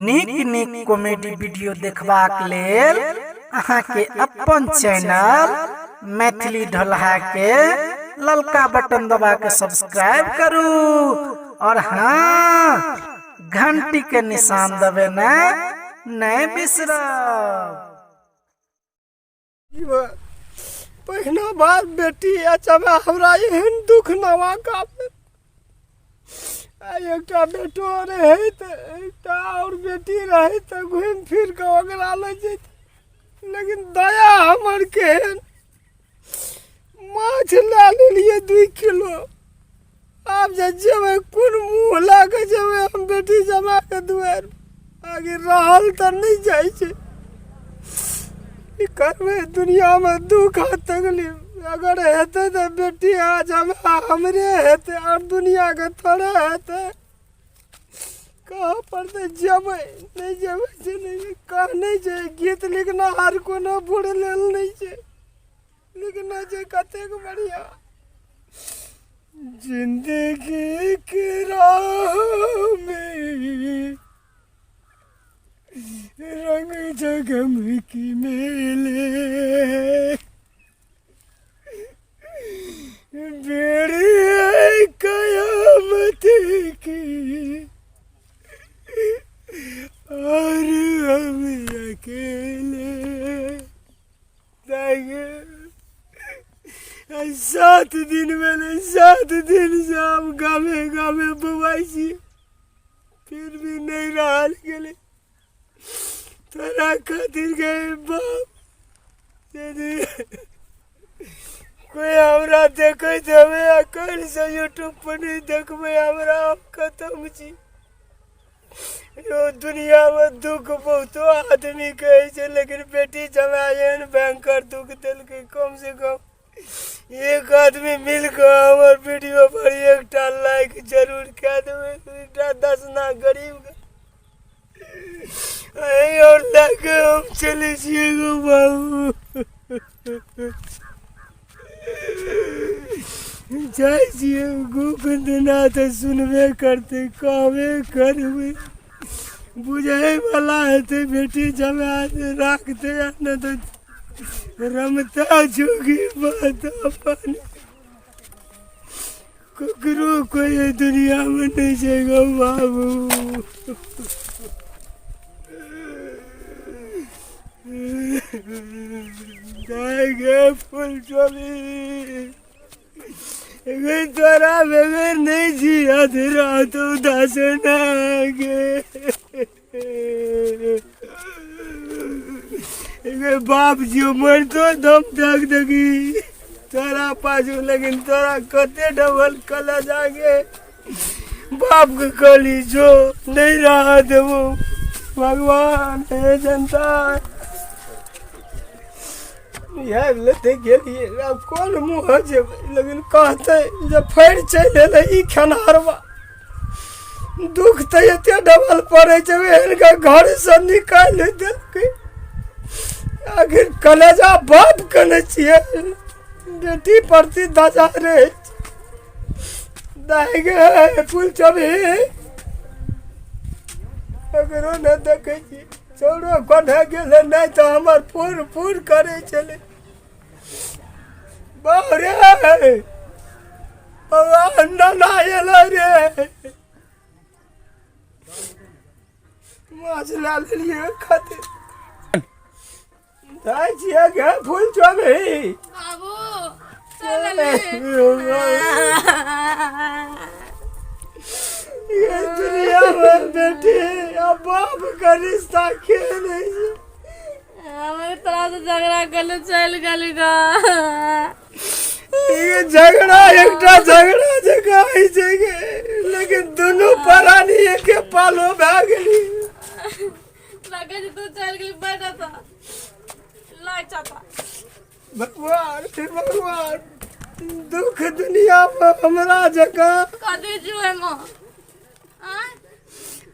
नीक नीक comedy video देखबाक लेल अहाँ के अपन चैनल मैथिली ढोलहा के ललका बटन दबा के सब्सक्राइब करू और हाँ घंटी के निशान दबे नहीं बिसरब। पहिना बार बेटी अच्छा हमरा एहन दुख नवा का एकटा बेटो रहे एकटा और बेटी रहे तो घूम फिर के ओकरा ले जैते, लेकिन दया हमर केहन माछ ला लेलिए 2 किलो। अब जेबे कोन मुँह ला के जेबे हम बेटी जमा के दुआर आगे रहल तो नहीं जाए छे। करबे दुनिया में दुख तकलीफ अगर हेते तो बेटी आज हमरे हेते और दुनिया के थोड़े हेते। कहाँ पड़ते जबे नहीं जबे नहीं कह नहीं छै गीत लिखना हर कोनो बुढ़ लेल नहीं छै, लिखना छै कतेक बढ़िया। जिंदगी के राह में रंग जगम की मेले बेड़ी कयामत की और हम अकेले 7 दिन मैंने 7 दिन से हम गामे गामे बुआई छी फिर भी नहीं रहा गेले तोरा खातिर गए बाप। कोई हमरा देखे देवे कल से यूट्यूब पर नहीं देखबे हमरा खत्म छी। यो दुनिया में दुख बहुत आदमी कहे छे, लेकिन बेटी जमायन बैंकर दुख दिल के कम से कम एक आदमी मिलकर हमार वीडियो पर 1 लाइक जरूर कर देवे। 10 ना गरीब और लगे हम चले छिए गो बाबू जाए छिए गोविंदनाथ सुनबे करते कहबे करबे बुझे वाला हेते बेटी जमा राखते न तो रमता जोगी बात अपन ककरो कोई दुनिया में नहीं छै गो बाबू। फूल चोली तोरा बगैर नहीं जिया तेरा तो उदास गे बाप जियो मर तो दम तक दगी तोरा पाछू, लेकिन तोरा कते डबल कला जागे बाप के कली जो नहीं रहा देवो भगवान हे जनता यार लेते गेलिए अब कौन मुँह जेब, लेकिन कहते जब फैर चल ई खनारवा दुख तो एते डबल पड़े इनका घर से निकाल देलकै। आखिर कलेजा बाप कने छिए बेटी प्रति दजा रे दागे फूल चबी अगर न देखे छी छोड़ो कोना गेले नहीं तो हमार फूर फूर करे चले बाहरे ना आयल रे माछ ला लेलिए खातिर जाए छिए गे फूल चबी बाबू चले ये दुनिया में बेटी अब बाप का रिश्ता खेल हमारे तरह से झगड़ा कर चल गली का ये झगड़ा एकटा झगड़ा जगह है जगह, लेकिन दोनों प्राणी एक पालो भाग गेली लगे जे तू चल गली बैठा था लाग जाता। भगवान दुख दुनिया में हमरा जगह कदे जो है मां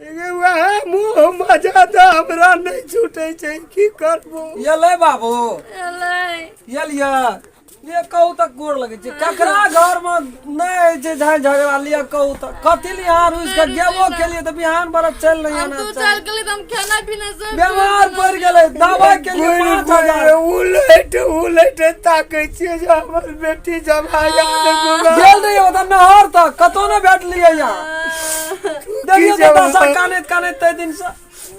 वह मुँह मजा तो हमरा नहीं छूटे छै की करबो। ये ले बाबू एलै ये लिया ये कहू तक गोड़ लगे छे ककरा घर में नहीं छे झाय झगड़ा लिया कहू तक कथी लिए यहाँ रुस के गेबो के लिए तो बिहान बरत चल नहीं हम आना तू चल गेली तो हम खाना पीना सब बीमार पड़ गेले दवा के लिए 5000 उलट ताकै छियै जे हमर बेटी जमा गेल नहीं होता नहर तक कतो न बैठ लिए यहाँ देखिए तो दशा काने तै दिन से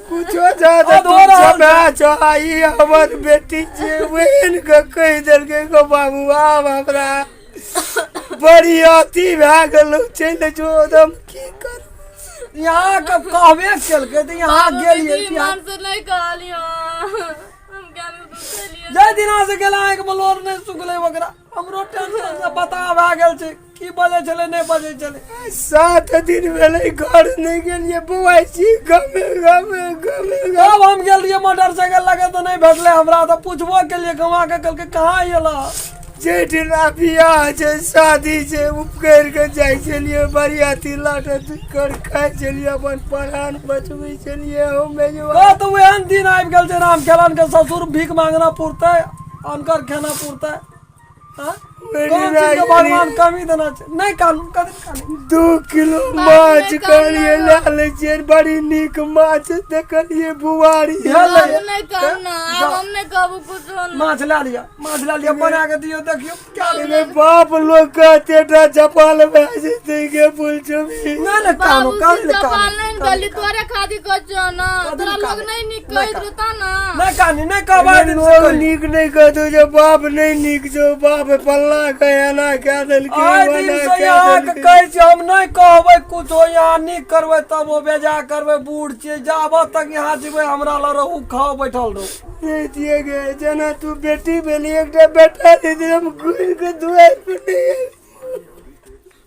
कुछो ज्यादा जमा चाही हमर बेटी जे वेन के कहि देलकै गो बाबू आब हमरा बड़ी अथी भए गेल चल जो एकदम की कर यहाँ का कहबे केलकै त यहाँ गेलिए मान से नहीं कहलियो हम क्या में चलिए जय दिना से गेला एक बलोर नहीं सुगले वगैरह हमरो टेंशन से बता भए गेल छै की बजे चले नहीं बजे चले 7 दिन भेलै घर नहीं गेलिए बौआई छी गमे अब हम गेल रहिए मोटरसाइकिल लगे तो नहीं भेटले हमरा तो पूछबो के लिए गवा के कहलकै कहाँ एला जेठना बियाह छै शादी छै उपकर के जाइ छलिए बरियाती लाटे कर खाइ छलिए अपन प्राण बचबै छलिए हम तो एहन दिन आबि गेल छै राम खेलन के ससुर भीख मांगना पुरतै अनकर खाना पुरतै हां भगवान कमी देना नहीं कानून कभी 2 किलो माछ करिए लाले छियै बड़ी नीक माछ देखलिए बुआरी नहीं करना अब हम नहीं कहबो कुछ माछ ला लिया बना के दियो देखियो क्या रे बाप लोग कहते टा चपाल भेज देंगे बोल छबी ना कानून चपाल नहीं गली तोरे खादी कचो ना तोरा लोग नहीं निक कहि देता ना नहीं कानी नहीं कहबा दिन लोग नीक नहीं कहतो जे बाप नहीं नीक जो बाप पल्ला कहना कह देलकै आइ दिन से यहाँ के कहै छी हम नहीं कहबै कुछ हो यहाँ निक करबै तब वो बेजा करबै बूढ़ छियै जाबो तक यहाँ जेबै हमरा ल रहू खाओ बैठल रहू नहीं दिए गए जना तू बेटी भेली एकटा बेटा दे दे हम गुल के दुआर पे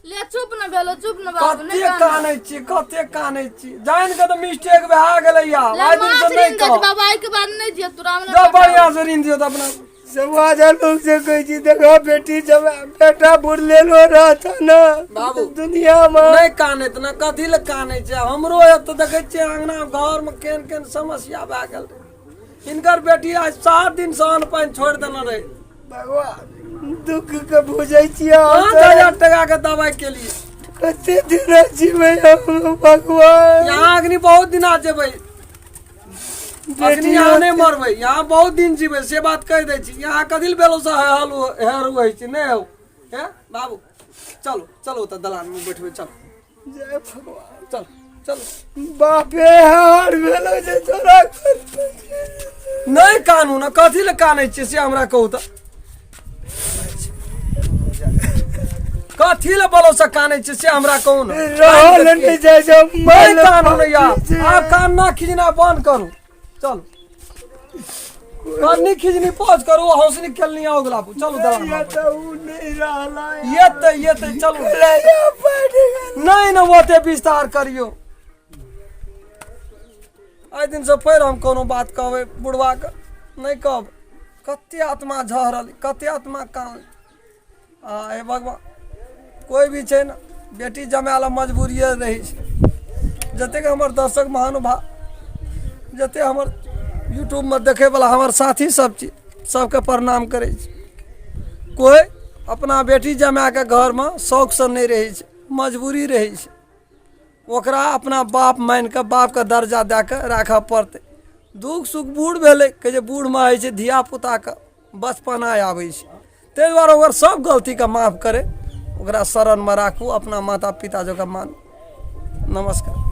ले चुप न भेलो चुप न बाबू कते कानै छी जान के तो मिस्टेक भए गेलै या आइ दिन से नहीं कह बाबा के बाद नहीं दियो तोरा हमने जब बढ़िया से ऋण दियो त अपना समाज लोग से कह छी देखो बेटी जब बेटा बुढ़ ले लो रहता ना बाबू दुनिया में नहीं काने त ना कथी ले कानै छै हमरो एत देखे छियै अंगना घर में केन समस्या भए गेल इनकर बेटी आज 7 दिन से अन्न पानि छोड़ देने रहे भगवान दुख के बुझै छियै 5000 टका के दवाई के लिए कते दिन जीवे हम भगवान यहाँ अग्नि बहुत दिन आ जेबै अग्नि यहाँ नहीं मरबै यहाँ बहुत दिन जीवे से बात कह दै छी यहाँ कदिल बेलो से हेर होइ छै नहीं हो हे बाबू चलो त दलान में बैठबै चल जय भगवान चल बापे हार भेलो जे तोरा नहीं कानून कथी ले कानै छी से हमरा कहू त कथी ले बोलो से कानै छी से हमरा कहू न रहल नहीं जाय जब नहीं कानून यार आप कान ना खींचना बंद करू चल कान खींचनी पॉज करू हौसली खेलनी आओ गुलाबू चलो दलान ये तो नहीं रहला ये तो चलो नहीं न ओते विस्तार करियो आइ दिन से फिर हम कोनो बात कहबै बुढ़वा के नहीं कहब कते आत्मा झहरल कते आत्मा कान हे भगवान कोई भी छै न बेटी जमाए मजबूरिये रही छै जतेक हमर दर्शक महानुभाव जते हमर यूट्यूब में देखे वाला हमर साथी सब छी सबके प्रणाम करे छी कोई अपना बेटी जमाए के घर में शौक से नहीं रही छै मजबूरी रही छै ओकरा अपना बाप मान के बाप के दर्जा दे के राखऽ पड़तै दुख सुख बूढ़ भेलै के जे बूढ़ में होइ छै धिया पुता के बचपना आबै छै ताहि दुआरे ओकर सब गलती के माफ करे ओकरा शरण में राखू अपना माता पिता जकाँ मान नमस्कार।